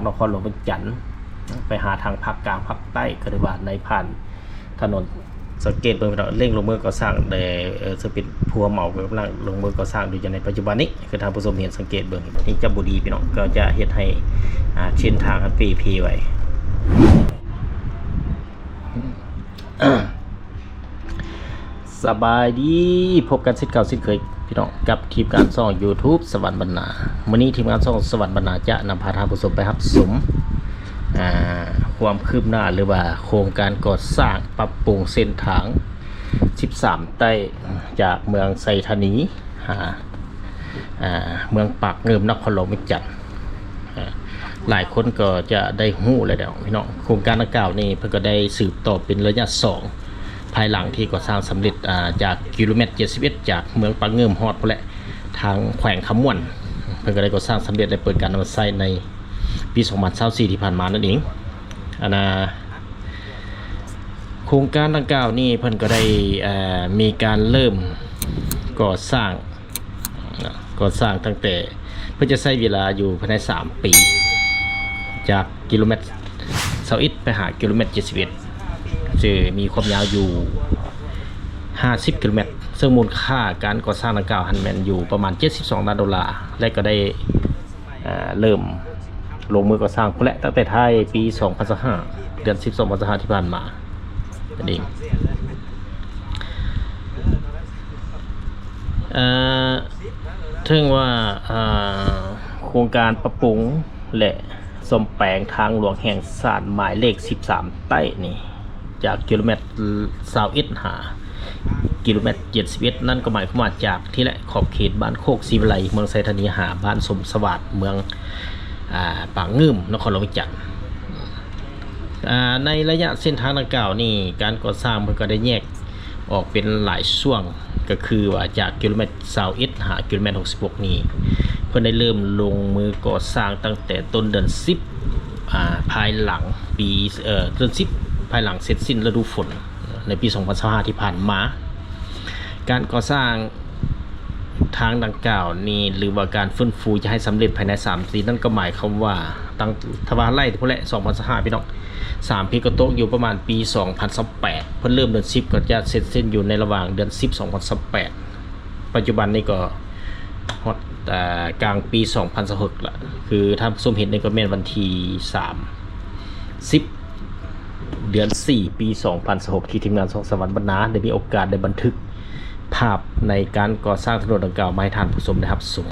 นครหลวงเวียงจันทร์ไปหาทางภาคกลางภาคใต้ก็ได้ว่าในผ่านถนนสังเกตเบิ่งเร่งลงมือก่อสร้างแต่จะเป็นพัวเหมากำลังลงมือก่อสร้างอยู่ในปัจจุบันนี้คือทางผู้ชมเห็นสังเกตเบิ่งนี่จะบุดีพี่น้องก็จะเฮ็ดให้เส้นทางปีพีไว้สบายดีพบกันเช่นเก่าเช่นเคยพี่น้องกับทีมงานช่อง YouTube สวรรค์บรรณาวันนี้ทีมงานช่องสวรรค์บรรณาจะนำพาทางผู้ชมไปรับชมความคืบหน้าหรือว่าโครงการก่อสร้างปรับปรุงเส้นทาง13ใต้จากเมืองไซธานีเมืองปากเงิมนครหลวงเวียงจันทร์หลายคนก็จะได้หู้แล้วเดี๋ยวพี่น้องโครงการดังกล่าวนี้เพิ่งก็ได้สืบต่อเป็นระยะ2ภายหลังที่ก่อสร้างสำเร็จจากกิโลเมตร71จากเมืองปากเงิมฮอดพอแหละทางแขวงคำม่วนเพิ่งก็ได้ก่อสร้างสำเร็จได้เปิดการนำใช้ในปี2024ที่ผ่านมานั่นเองโครงการดังกล่าวนี้เพิ่นก็ได้มีการเริ่มก่อสร้างตั้งแต่เพื่อจะใช้เวลาอยู่ภายใน3ปีจากกิโลเมตร21ไปหากิโลเมตร71จะมีความยาวอยู่50กิโลเมตรซึ่งมูลค่าการก่อสร้างดังกล่าวหันแมนอยู่ประมาณ$72 ล้าน และก็ได้เริ่มลงมือก่อสร้างและตั้งแต่ท้ายปี2025เดือน10 2025ที่ผ่านมานั่นเองถึงว่าโครงการปรับปรุงและซ่อมแปลงทางหลวงแห่งชาติหมายเลข13ใต้นี่จากกิโลเมตร21หากิโลเมตร71นั่นก็หมายความว่าจากที่และขอบเขตบ้านโคกศรีวิไลเมืองไซธานีหาบ้านสมสวัสดิ์เมืองปากเงิมนครหลวงเวียงจันทร์ในระยะเส้นทางดังกล่าวนี่การก่อสร้างมันก็ได้แยกออกเป็นหลายช่วงก็คือว่าจากกิโลเมตร21หากิโลเมตร66นี้เพื่อได้เริ่มลงมือก่อสร้างตั้งแต่ต้นเดือน10ภายหลังปีเดือน10ภายหลังเสร็จสิ้นฤดูฝนในปี2025ที่ผ่านมาการก่อสร้างทางดังกล่าวนี้หรือว่าการฟื้นฟูจะให้สำเร็จภายใน3 ปีนั่นก็หมายความว่าตั้งทวารไล่พวกแหละ2025พี่น้อง3 ปีก็ตกอยู่ประมาณปี2028เพิ่นเริ่มเดือน10ก็จะเสร็จสิ้นอยู่ในระหว่างเดือน10 2028ปัจจุบันนี้ก็ฮอดกลางปี2026ละคือถ้าชมเห็นในก็แม่นวันที่30เดือน4ปี2026ที่ทีมงานช่องสวรรค์บรรณาได้มีโอกาสได้บันทึกภาพในการก่อสร้างถนนดังกล่าวมาให้ท่านผู้ชมได้รับชม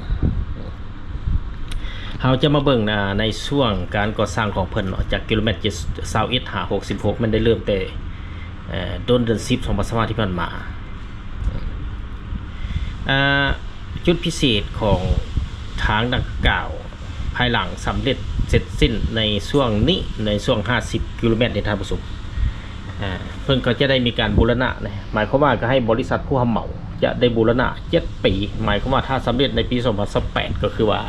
เราจะมาเบิ่งในช่วงการก่อสร้างของเพิ่นจากกิโลเมตร21หา66มันได้เริ่มแต่ต้นเดือน10 2025ที่ผ่านมาจุดพิเศษของทางดังกล่าวภายหลังสำเร็จเสร็จสิ้นในช่วงนี้ในช่วง50กิโลเมตรในท่านผู้ชมเพิ่นก็จะได้มีการบูรณะนะหมายความว่าก็ให้บริษัทผู้รับเหมาจะได้บูรณะ7 ปีหมายความว่าถ้าสำเร็จในปี2028ก็คือว่า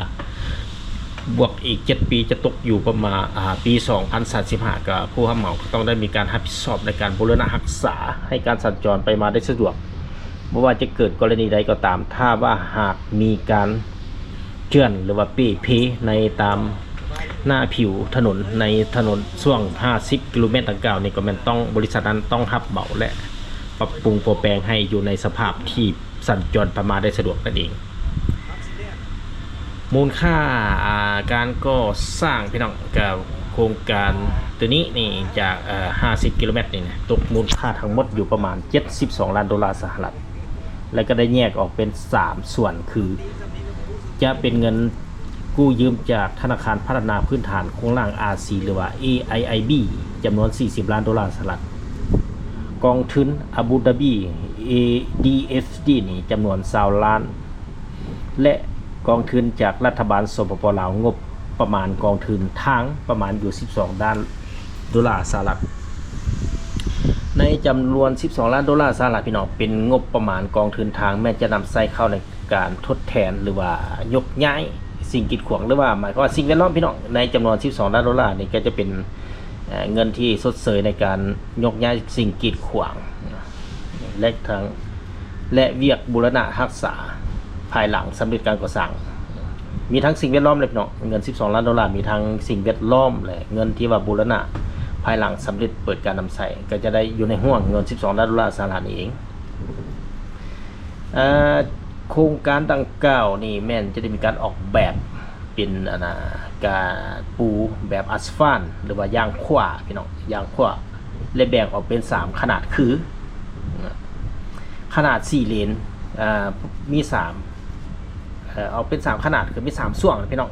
บวกอีก7 ปีจะตกอยู่ประมาณปี2035ก็ผู้รับเหมาก็ต้องได้มีการรับผิดชอบในการบูรณะรักษาให้การสัญจรไปมาได้สะดวกไม่ว่าจะเกิดกรณีใดก็ตามถ้าว่าหากมีการเชื่อนหรือว่าปีพีในตามหน้าผิวถนนในถนนช่วง50กิโลเมตรดังกล่าวนี่ก็มันต้องบริษัทนั้นต้องรับเหมาและปรับปรุงโปรแปลงให้อยู่ในสภาพที่สัญจรไปมาได้สะดวกนั่นเองมูลค่าการก่อสร้างพี่น้องกับโครงการตัวนี้นี่จาก50กิโลเมตรนี่นะตกมูลค่าทั้งหมดอยู่ประมาณ$72 ล้าน และก็ได้แยกออกเป็น3ส่วนคือจะเป็นเงินกู้ยืมจากธนาคารพัฒนาพื้นฐานโครงสร้าง RC หรือว่า AIIB จำนวน$40 ล้าน กองทุนอาบูดาบี ADFD นี่จำนวน20 ล้านและกองทุนจากรัฐบาลสปป.ลาวงบประมาณกองทุนทางประมาณอยู่$12 ล้าน ในจำนวน$12 ล้านพี่น้องเป็นงบประมาณกองทุนทางแม้จะนำใช้เข้าในการทดแทนหรือว่ายกย้ายสิ่งกีดขวางหรือว่าหมายความว่าสิ่งแวดล้อมพี่น้องในจำนวน$12 ล้านนี่ก็จะเป็นเงินที่ชดเชยในการยกย้ายสิ่งกีดขวางและเวียกบูรณะรักษาภายหลังสำเร็จการก่อสร้าง มีทั้งสิ่งแวดล้อมเลยพี่น้องเงิน12ล้านดอลลาร์มีทั้งสิ่งแวดล้อมและเงินที่ว่าบูรณะภายหลังสำเร็จเปิดการนำใช้ก็จะได้อยู่ในห่วงเงิน12ล้านดอลลาร์สหรัฐนี่เองโครงการดังกล่าวนี่แม่นจะได้มีการออกแบบเป็นการปูแบบอัสฟัลต์หรือว่ายางขว้าพี่น้องยางขว้าและแบ่งออกเป็น3ขนาดคือขนาด4เลนมี3เอาเป็น3ขนาดคือมี3ช่วงพี่น้อง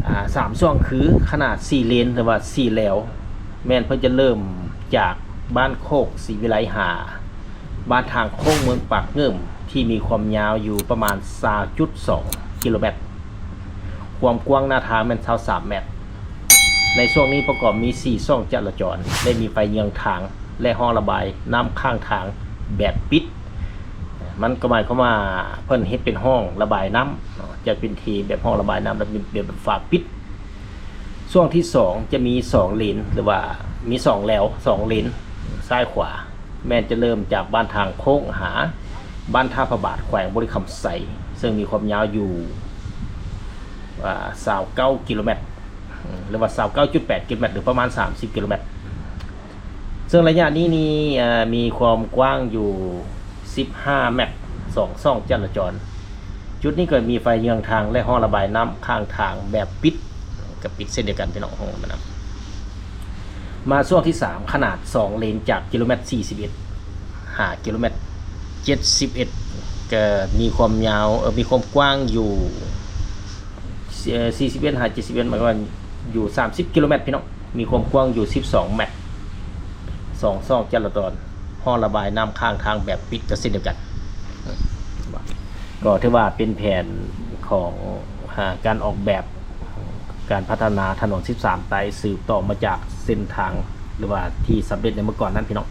3ช่วงคือขนาด4เลนหรือว่า4แถวแม่นเพิ่นจะเริ่มจากบ้านโคกศรีวิไลหาบ้านทางโค้งเมืองปากเงื่อมที่มีความยาวอยู่ประมาณ 3.2 กิโลเมตรความกว้างหน้าทางเป็น23 เมตรในช่วงนี้ประกอบมี4ช่องจราจรได้มีไฟเยืองทางและห้องระบายน้ำข้างทางแบบปิดมันก็หมายความว่าเพิ่นเฮ็ดเป็นห้องระบายน้ำจะเป็นทีแบบห้องระบายน้ำและแบบฝาปิดช่วงที่2จะมี2เลนหรือว่ามี2แถว2เลนซ้ายขวาแม่นจะเริ่มจากบ้านทางโค้งหาบ้านท่าพระบาทแขวงบริคำไสซึ่งมีความยาวอยู่29 กิโลเมตรหรือว่า 29.8 กิโลเมตรหรือประมาณ30 กิโลเมตรซึ่งระยะนี้มีความกว้างอยู่15 เมตร2ช่องจราจรจุดนี้ก็มีไฟเยืองทางและห้องระบายน้ำข้างทางแบบปิดกับปิดเส้นเดียวกันพี่น้องห้องระบายน้ำมาช่วงที่3ขนาด2เลนจากกิโลเมตร41 5 กิโลเมตร71ก็มีความยาวมีความกว้างอยู่41 5 71หมายความว่าอยู่30 กิโลเมตรพี่น้องมีความกว้างอยู่12 เมตร2ช่องจราจรห้องระบายน้ำข้างทางแบบปิดก็เช่นเดียวกันก็ถือว่าเป็นแผนของการออกแบบการพัฒนาถนน13 ไตสืบต่อมาจากเส้นทางหรือว่าที่สำเร็จในเมื่อก่อนนั้นพี่น้อง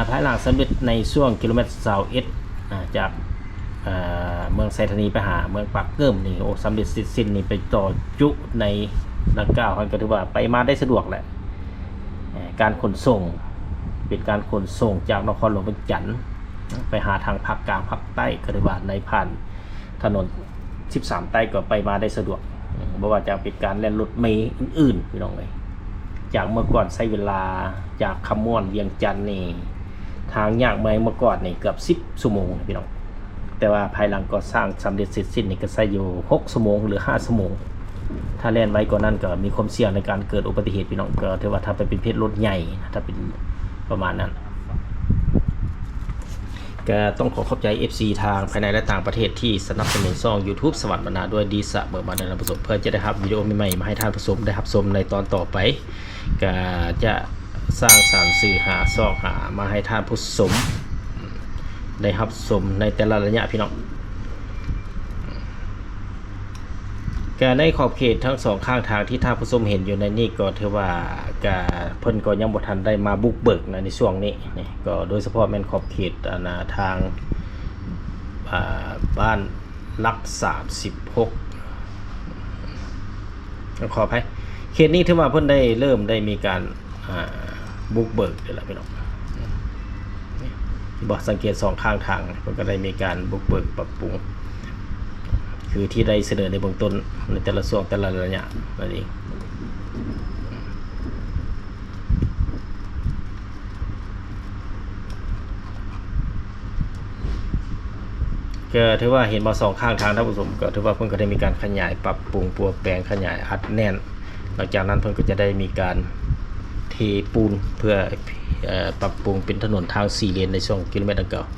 ภายหลังสำเร็จในช่วงกิโลเมตร21จากเมืองไซธานีไปหาเมืองปากเกิ่มนี่โอ้สำเร็จสิ้นนี่ไปต่อจุในดังกล่าวก็ถือว่าไปมาได้สะดวกแหละการขนส่งเป็นการขนส่งจากนครหลวงเป็นจันทร์ไปหาทางภาคกลางภาคใต้ก็ถือว่าในผ่านถนน13 ไต้ก็ไปมาได้สะดวกบ่ว่าจะเป็นการแล่นรถเมล์อื่นๆพี่น้องเลยจากเมื่อก่อนใช้เวลาจากคำม่วนเวียงจันทร์นี่ทางยากเมื่อก่อนนี่เกือบ10 ชั่วโมงพี่น้องแต่ว่าภายหลังก็สร้างสำเร็จเสร็จสิ้นนี่ก็ใช้อยู่6 ชั่วโมงหรือ5 ชั่วโมงถ้าแล่นไว้ก่อนนั้นก็มีความเสี่ยงในการเกิดอุบัติเหตุพี่น้องก็ถือว่าถ้าไปเป็นเพศรถใหญ่ถ้าเป็นประมาณนั้นก็ต้องขอบใจ FC ทางภายในและต่างประเทศที่สนับสนุนช่อง YouTube สวัสดิ์บรรณาด้วยดีสะเบิกบานในรับชมเพื่อจะได้รับวิดีโอใหม่ๆมาให้ท่านผู้ชมได้รับชมในตอนต่อไปก็จะสร้างสรรค์สื่อหาซอกหามาให้ท่านผู้ชมได้รับชมในแต่ละระยะพี่น้องก็ในขอบเขตทั้ง2ข้างทางที่ท่านผู้ชมเห็นอยู่ในนี้ก็ถือว่าก็เพิ่นก็ยังบ่ทันได้มาบุกเบิกในช่วงนี้นี่ก็โดยเฉพาะแม่นขอบเขตทางบ้านลัก36ขออภัยเขตนี้ถือว่าเพิ่นได้เริ่มได้มีการบุกเบิกแล้วล่ะพี่น้องที่บอกสังเกต2ข้างทางเพิ่นก็ได้มีการบุกเบิกปรับปรุงคือที่ได้เสนอในเบื้องต้นในแต่ละช่วงแต่ละระยะนั่นเองก็ถือว่าเห็นมา2ข้างทางท่านผู้ชมก็ถือว่าเพิ่นก็ได้มีการขยายปรับปรุงปัวแปลงขยายอัดแน่นหลังจากนั้นเพิ่นก็จะได้มีการเทปูนเพื่อปรับปรุงเป็นถนนทาง4 เลนในช่วงกิโลเมตรดังกล่าว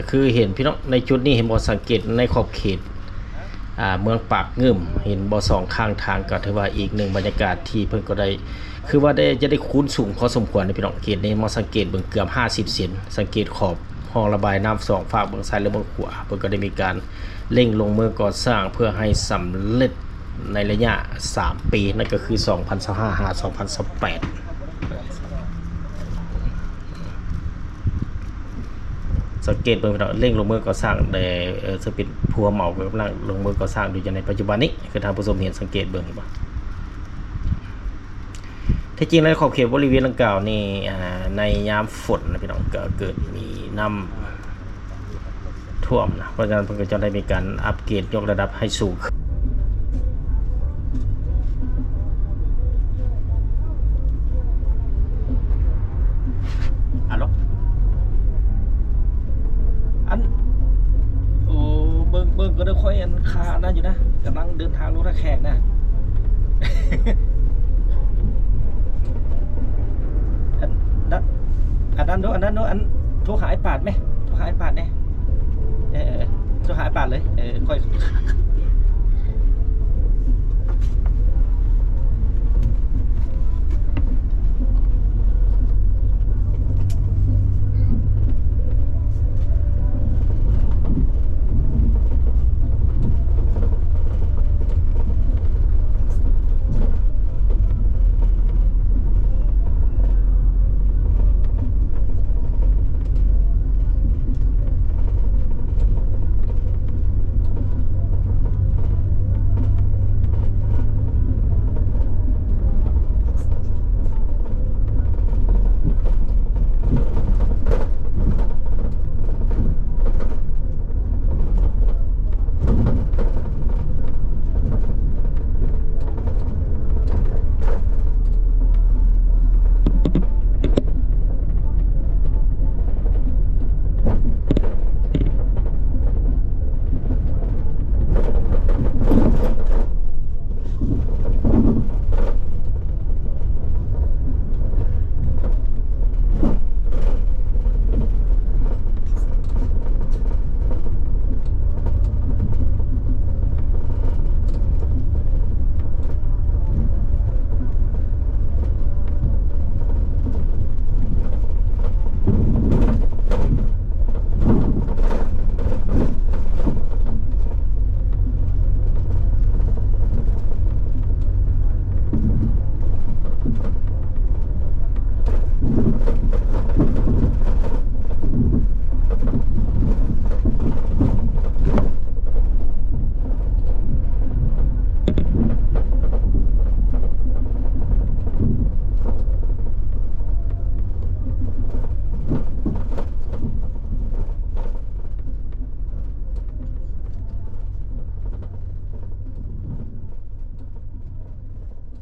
คือเห็นพี่น้องในจุดนี้เห็นบ่สังเกตในขอบเขตเมืองปากงึมเห็นบ่2ข้างทางก็ถือว่าอีกหนึ่งบรรยากาศที่เพิ่นก็ได้คือว่าจะได้คูณสูงพอสมควรนะพี่น้องเขตนี้มาสังเกตเบิ่งเกือบ50เซนสังเกตขอบห้องระบายน้ำ2ฝากเบิ่งซ้ายและเบิ่งขวาเพิ่นก็ได้มีการเร่งลงมือก่อสร้างเพื่อให้สำเร็จในระยะ3ปีนั่นก็คือ2025-2028สังเกตเบิ่งพี่น้องเร่งลงมือก่อสร้างได้จะเป็นพัวเหมากํลังลงมือก่อสร้างอยู่ในปัจจุบันนี้คือท่านผู้ชมเห็นสังเกตเบิ่งเห็นบ่ที่จริงแล้วขอบเขตบริเวณดังกล่าวนี่ในยามฝนนะพี่น้องก็เกิดมีน้ำท่วมนะเพราะฉะนั้นเพิ่นก็จะได้มีการอัปเกรดยกระดับให้สูงเบิ่งก็ได้ค่อยอันคานั่นอยู่นะกำลังเดินทางรถแขกนะอันนั้นโดอันโทรหาไอ้ปาดไหมโทรหาไอ้ปาดแน่โทรหาไอ้ปาดเลยค่อย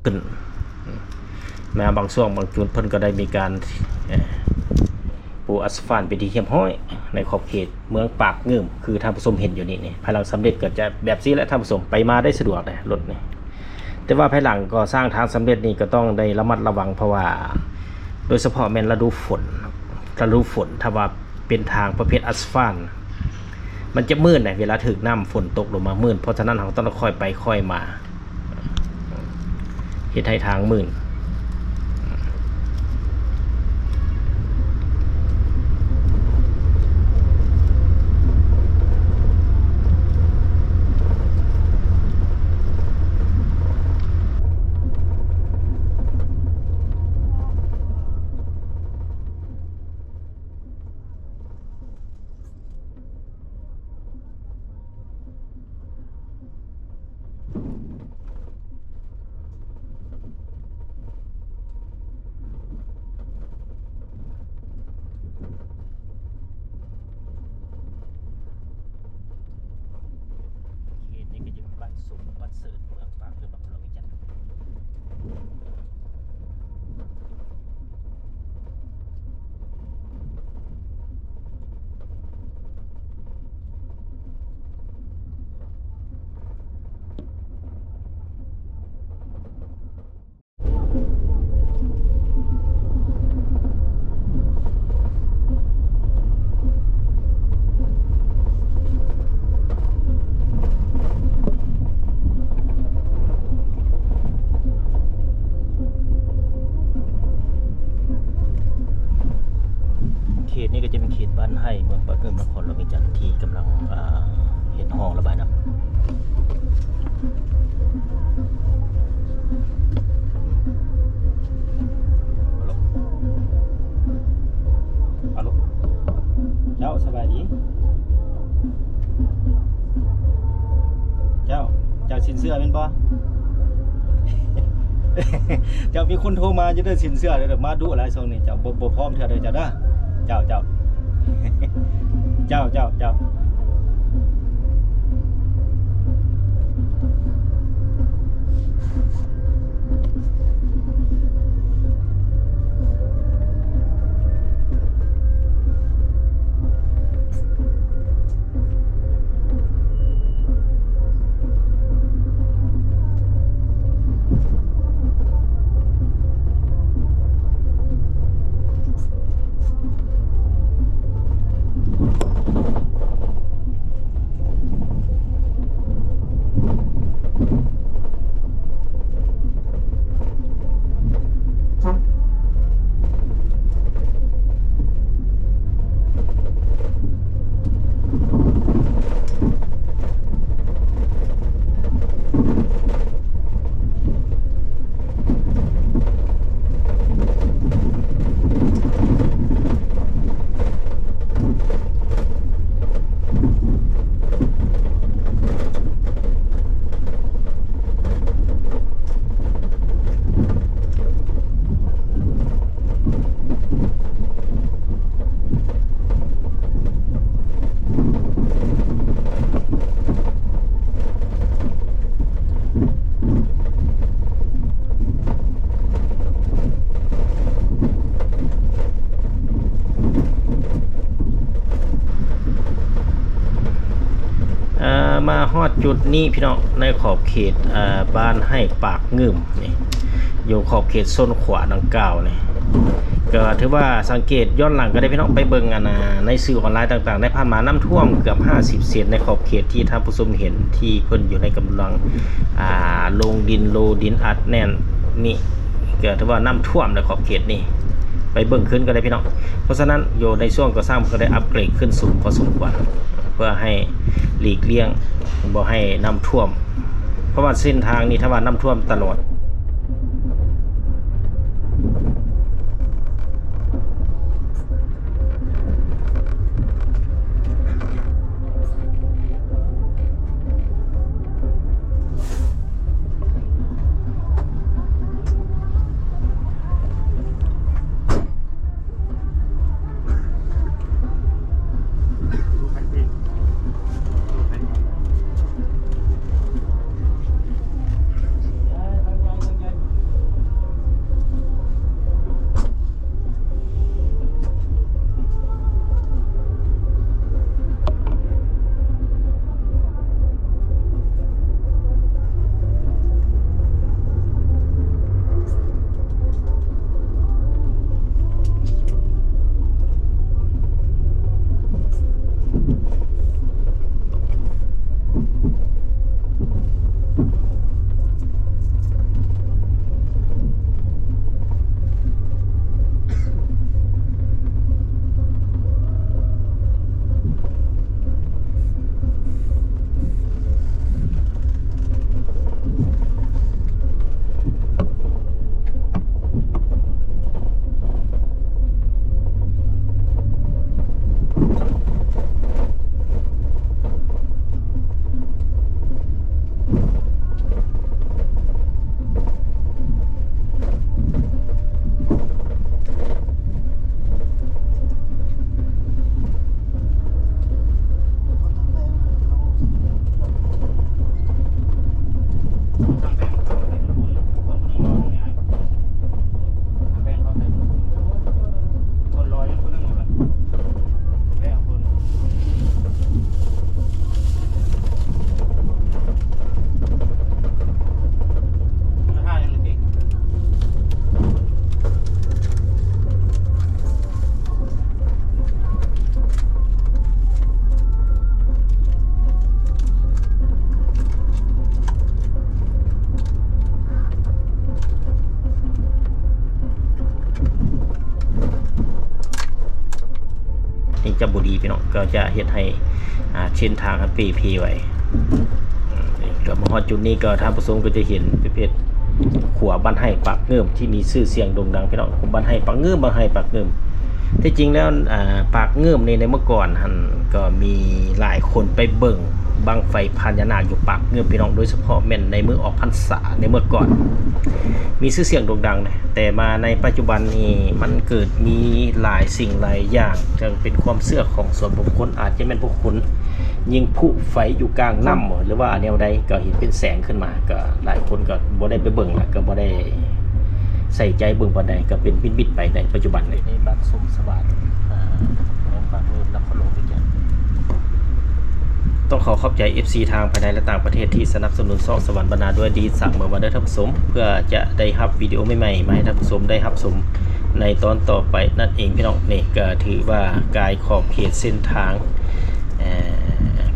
ขึ้นมาบางช่วงบางจุดเพิ่นก็ได้มีการปูอัสฟัลต์เป็นที่เรียบร้อยในขอบเขตเมืองปากงึมคือท่านผู้ชมเห็นอยู่นี่ภายหลังสำเร็จก็จะแบบนี้แหละท่านผู้ชมไปมาได้สะดวกนะรถนี่แต่ว่าภายหลังก็สร้างทางสำเร็จนี่ก็ต้องได้ระมัดระวังเพราะว่าโดยเฉพาะแม่นฤดูฝนถ้าว่าเป็นทางประเภทอัสฟัลต์มันจะมืดนะเวลาถึงน้ำฝนตกลงมามืดเพราะฉะนั้นเราต้องค่อยไปค่อยมาเฮ็ดให้ทางมืด องระบายน้ำเจ้าสบายดีเจ้าสินเสื้อเป็นบ่ เจ้ามีคนโทรมาจะได้สินเสื้อเด้อมาดุหลายช่วงนี้เจ้าบ่พร้อมเทื่อเด้อเจ้าเด้อเจ้า เจ้ามาฮอดจุดนี้พี่น้องในขอบเขตบ้านให้ปากงึมนี่อยู่ขอบเขตโซนขวาดังกล่าวนี่ก็ถือว่าสังเกตย้อนหลังก็ได้พี่น้องไปเบิ่งในสื่อออนไลน์ต่างๆได้ผ่านมาน้ำท่วมเกือบ50เซนในขอบเขตที่ท่านผู้ชมเห็นที่เพิ่นอยู่ในกำลังลงดินโลดินอัดแน่นนี่ก็ถือว่าน้ำท่วมในขอบเขตนี้ไปเบิ่งขึ้นก็ได้พี่น้องเพราะฉะนั้นอยู่ในช่วงก่อสร้างก็ได้อัปเกรดขึ้นสูงพอสมควรเพื่อให้หลีกเลี่ยงบ่ให้น้ำท่วมเพราะว่าเส้นทางนี้ถ้าว่าน้ำท่วมตลอดจะบ่ดีพี่น้องก็จะเฮ็ดให้เส้นทางมันปีไว้ ก็มาฮอดจุดนี้ก็ท่านผู้ชมก็จะเห็นประเภทขัวบ้านให้ปากเงื่อมที่มีชื่อเสียงโด่งดังพี่น้องบ้านให้ปากเงื่อมบ้านให้ปากเงื่อมที่จริงแล้วปากเงื่อมในเมื่อก่อนหันก็มีหลายคนไปเบิ่งบังไฟพญานาคอยู่ปากเงื่อมพี่น้องโดยเฉพาะแม่นในมื้อออกพรรษาในเมื่อก่อนมีชื่อเสียงโด่งดังนะแต่มาในปัจจุบันนี้มันเกิดมีหลายสิ่งหลายอย่างจึงเป็นความเชื่อของส่วนบุคคลอาจจะเป็นพวกคุณยิงผู้ไฟอยู่กลางน้ำหรือว่าแนวใดก็เห็นเป็นแสงขึ้นมาก็หลายคนก็บ่ได้ไปเบิ่งละก็บ่ได้ใส่ใจเบิ่งปานใดก็เป็นบิดๆไปในปัจจุบันเลยนี่บ้านสุมสวัสดิ์ของปากเมืองนครหลวงวิทยาต้องขอขอบใจ FC ทางภายในและต่างประเทศที่สนับสนุนซอกสวรรค์บรรณาด้วยดีสั่งเมื่อวันได้ท่านผู้ชมเพื่อจะได้รับวิดีโอใหม่ๆมาให้ท่านผู้ชมได้รับชมในตอนต่อไปนั่นเองพี่น้องนี่ก็ถือว่ากายขอบเขตเส้นทาง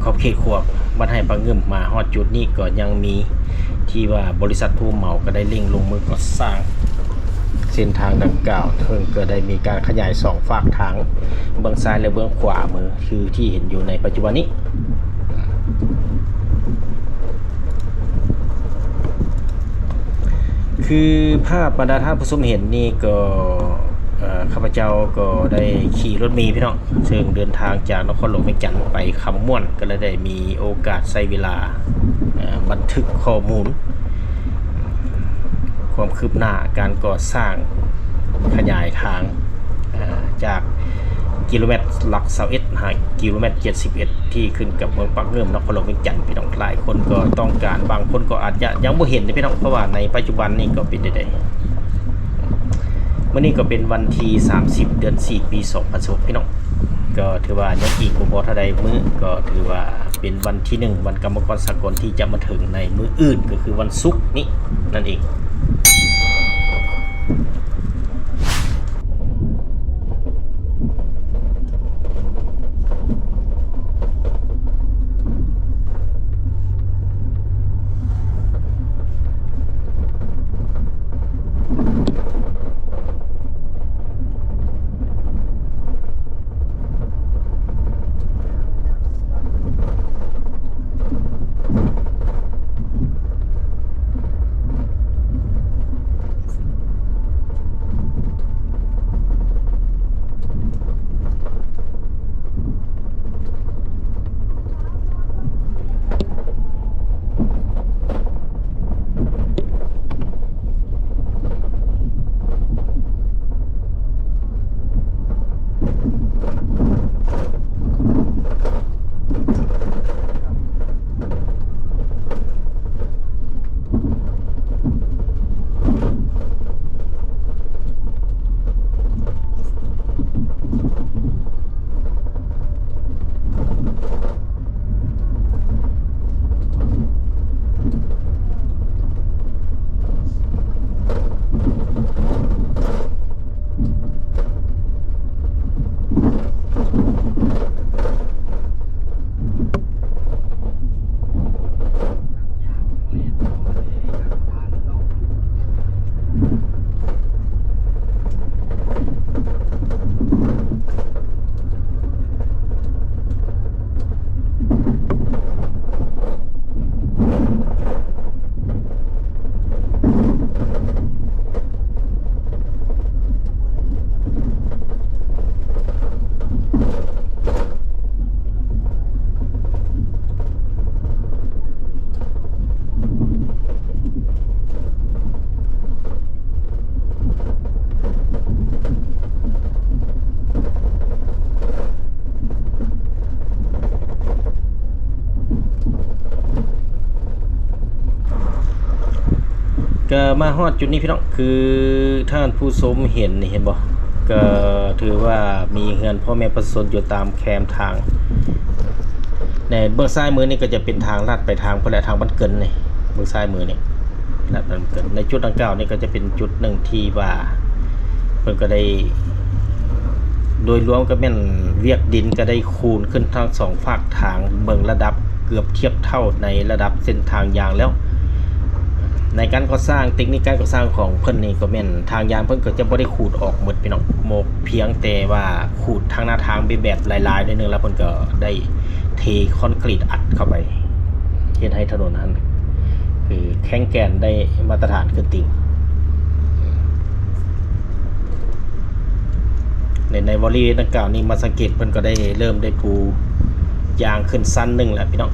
ขอบเขตขวบบ้านให้ปางเงิมมาฮอดจุดนี้ก็ยังมีที่ว่าบริษัทผู้เหมาก็ได้เร่งลงมือก่อสร้างเส้นทางดังกล่าวเพิ่งก็ได้มีการขยาย2ฝากทางเบื้องซ้ายและเบื้องขวามือคือที่เห็นอยู่ในปัจจุบันนี้คือภาพบรรดาท่านผู้ชมเห็นนี่ก็ข้าพเจ้าก็ได้ขี่รถเมล์พี่น้องเชิงเดินทางจากนครหลวงเวียงจันทร์ไปคำม่วนก็เลยได้มีโอกาสใช้เวลาบันทึกข้อมูลความคืบหน้าการก่อสร้างขยายทางจากกิโลเมตรหลัก21หากิโลเมตร71ที่ขึ้นกับเมืองปากเงื่อมนครหลวงเวียงจันทร์พี่น้องหลายคนก็ต้องการบางคนก็อาจจะยังไม่เห็นพี่น้องเพราะว่าในปัจจุบันนี้ก็เป็นได้เมื่อนี้ก็เป็นวันที่30 เดือน 4 ปี2016พี่น้องก็ถือว่ายังอีกบ่พอเท่าใดมื้อก็ถือว่าเป็นวันที่1วันกรรมกรสากลที่จะมาถึงในมื้ออื่นก็คือวันศุกร์นี้นั่นเองก็มาฮอดจุดนี้พี่น้องคือท่านผู้ชมเห็นบ่ก็ถือว่ามีเฮือนพ่อแม่ประชาชนอยู่ตามแคมทางในเบื้องซ้ายมือนี่ก็จะเป็นทางลัดไปทางพุ่นแหละทางบ้านเกินนี่เบื้องซ้ายมือนี่ลัดบ้านเกินในจุดดังกล่าวนี่ก็จะเป็นจุดหนึ่งที่ว่าเพิ่นก็ได้โดยรวมก็แม่นเวียกดินก็ได้คูณขึ้นทั้งสองฝากทางเบิ่งระดับเกือบเทียบเท่าในระดับเส้นทางยางแล้วในการก่อสร้างเทคนิคการก่อสร้างของเพิ่นนี่ก็แม่นทางยางเพิ่นก็จะบ่ได้ขูดออกหมดพี่น้องโมกเพียงแต่ว่าขูดทางหน้าทางเป็นแบบลายๆนิดนึงแล้วเพิ่นก็ได้เทคอนกรีตอัดเข้าไป ให้ถนนนั้นคือแข็งแกร่งได้มาตรฐานขึ้นติงในวอลลี่ดังกล่าวนี้มาสังเกตเพิ่นก็ได้เริ่มได้ปูยางขึ้นสั้นหนึ่งแล้วพี่น้อง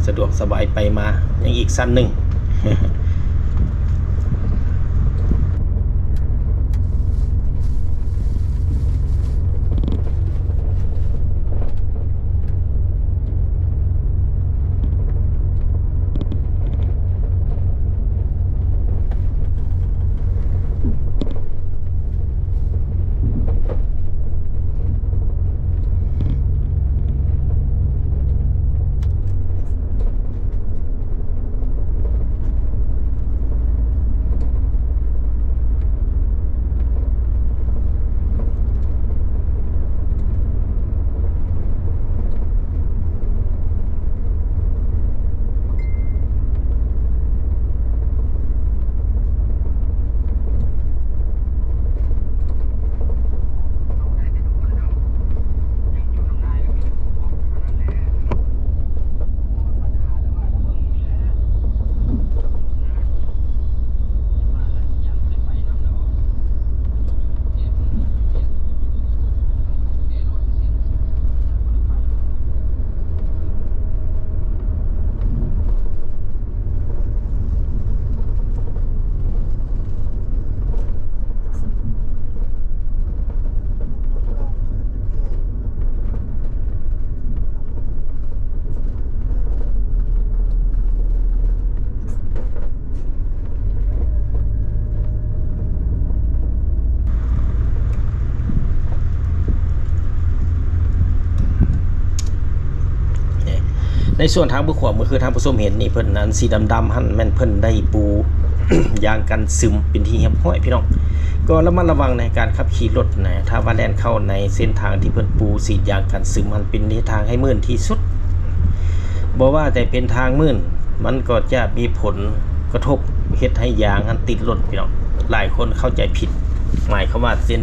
สะดวกสบายไปมายังอีกสั้นหนึ่ง ในส่วนทางบุขวามือคือทางผู้ชมเห็นนี่เพิ่นนั้นสีดำๆหั่นแม่นเพิ่นได้ปู ยางกันซึมเป็นที่เรียบร้อยพี่น้องก็ระมัดระวังในการขับขี่รถนะถ้าว่าแล่นเข้าในเส้นทางที่เพิ่นปูสียางกันซึมมันเป็นทางให้มื่นที่สุดบ่ว่าแต่เป็นทางมื่นมันก็จะมีผลกระทบเฮ็ดให้ยางอันติดรถพี่น้องหลายคนเข้าใจผิดหมายความว่าเส้น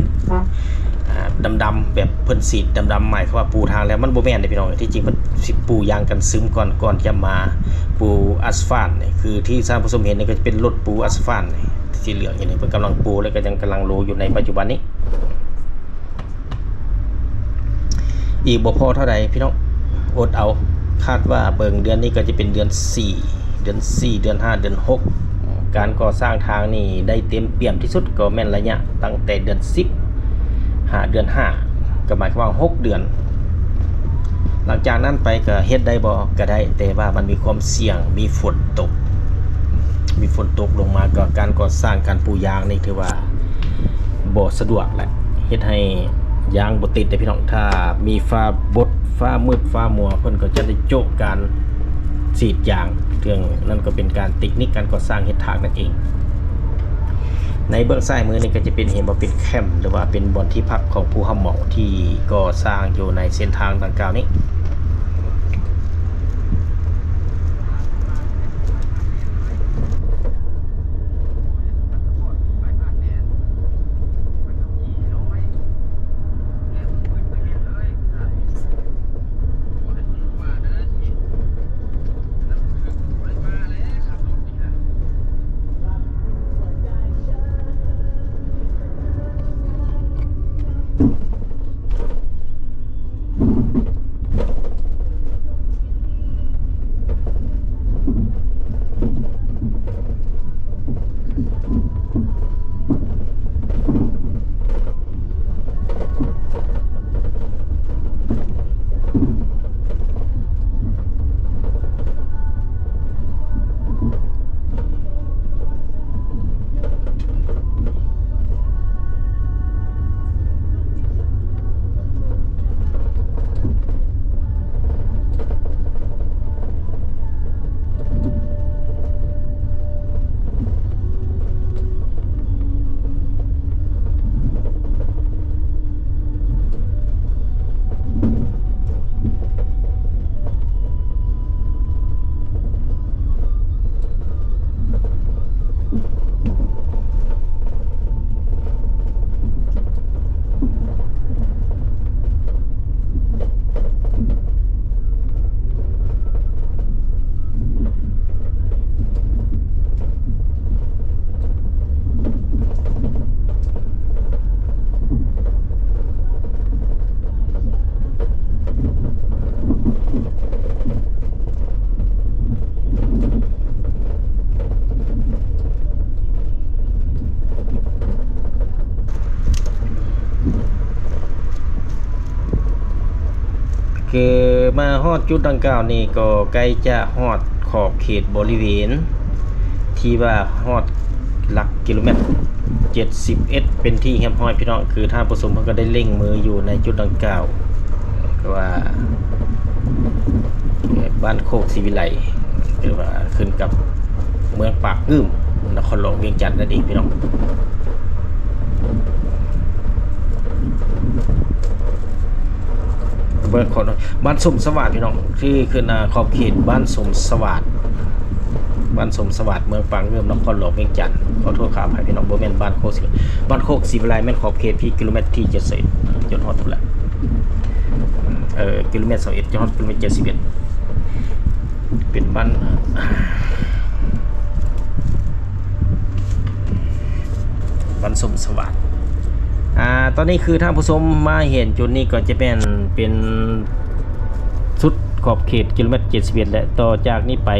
ดำๆแบบเพิ่นสีดำๆหมายความว่าปูทางแล้วมันบ่แม่นเด้พี่น้องที่จริงเพิ่นสิปูยางกันซึมก่อนจะมาปูอัสฟาลต์นี่คือที่ท่านผู้ชมเห็นนี่ก็จะเป็นรถปูอัสฟาลต์นี่สีเหลืองอย่างนี้เพิ่นกำลังปูแล้วก็ยังกำลังโลอยู่ในปัจจุบันนี้อีกบ่พอเท่าใดพี่น้องอดเอาคาดว่าเบิ่งเดือนนี้ก็จะเป็นเดือน4เดือน4เดือน5เดือน6การก่อสร้างทางนี่ได้เต็มเปี่ยมที่สุดก็แม่นระยะตั้งแต่เดือน10เดือน5ก็หมายความว่า6เดือนหลังจากนั้นไปก็เฮ็ดได้บ่ก็ได้แต่ว่ามันมีความเสี่ยงมีฝนตกลงมาก็การก่อสร้างการปูยางนี่ถือว่าบ่สะดวกแหละเฮ็ดให้ยางบ่ติดได้พี่น้องถ้ามีฟ้าบดฟ้ามืดฟ้ามัวเพิ่นก็จะได้โจกการฉีดยางเรื่องนั่นก็เป็นการเทคนิคการก่อสร้างเฮ็ดทางนั่นเองในเบื้องซ้ายมือนี่ก็จะเป็นเห็นว่าเป็นแคมป์หรือว่าเป็นบ่อนที่พักของผู้รับเหมาที่ก่อสร้างอยู่ในเส้นทางดังกล่าวนี้ คือมาฮอดจุดดังกล่าวนี่ก็ใกล้จะฮอดขอบเขตบริเวณที่ว่าฮอดหลักกิโลเมตร71เป็นที่เรียบร้อยพี่น้องคือท่านผู้ชมเพิ่นก็ได้เล็งมืออยู่ในจุดดังกล่าวก็ว่าบ้านโคกศรีวิไลหรือว่าขึ้นกับเมืองปากงื้มนครหลวงเวียงจันทน์นั่นเองพี่น้องเบิร์คนบ้านสมสวัสดิ์พี่น้องที่ขึ้นขอบเขตบ้านสมสวัสดิ์บ้านสมสวัสดิ์เมืองปางเงื่อมนครหลวงเวียงจันทน์ขอโทษครับพี่น้องบ่แม่นบ้านโคกศรีวิไลแม่นขอบเขตที่กิโลเมตรที่70จนฮอดพุ่นแหละกิโลเมตร21จนฮอดกิโลเมตร71เป็นบ้านสมสวัสดิ์ตอนนี้คือท่านผู้ชมมาเห็นจุดนี้ก็จะเป็นสุดขอบเขตกิโลเมตร71และต่อจากนี้ไป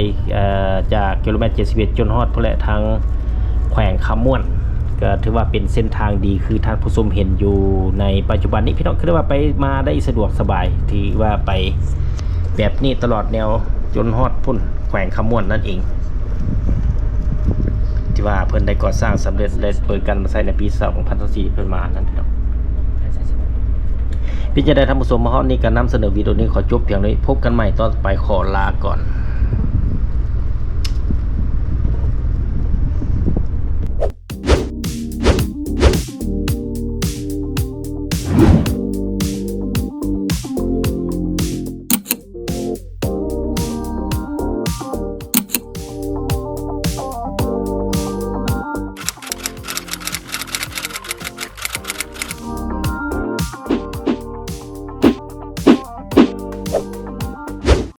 จากกิโลเมตร71จนฮอดพุ่นแหละทางแขวงคำม่วนก็ถือว่าเป็นเส้นทางดีคือท่านผู้ชมเห็นอยู่ในปัจจุบันนี้พี่น้องคือว่าไปมาได้สะดวกสบายที่ว่าไปแบบนี้ตลอดแนวจนฮอดพุ่นแขวงคำม่วนนั่นเองที่ว่าเพิ่นได้ก่อสร้างสำเร็จและเปิดการใช้ในปี2024เพิ่นมานั่นครับพี่จะได้ทำผู้ชมมาฮอดนี้ก็นำเสนอวิดีโอนี้ขอจบเพียงนี้พบกันใหม่ตอนไปขอลาก่อน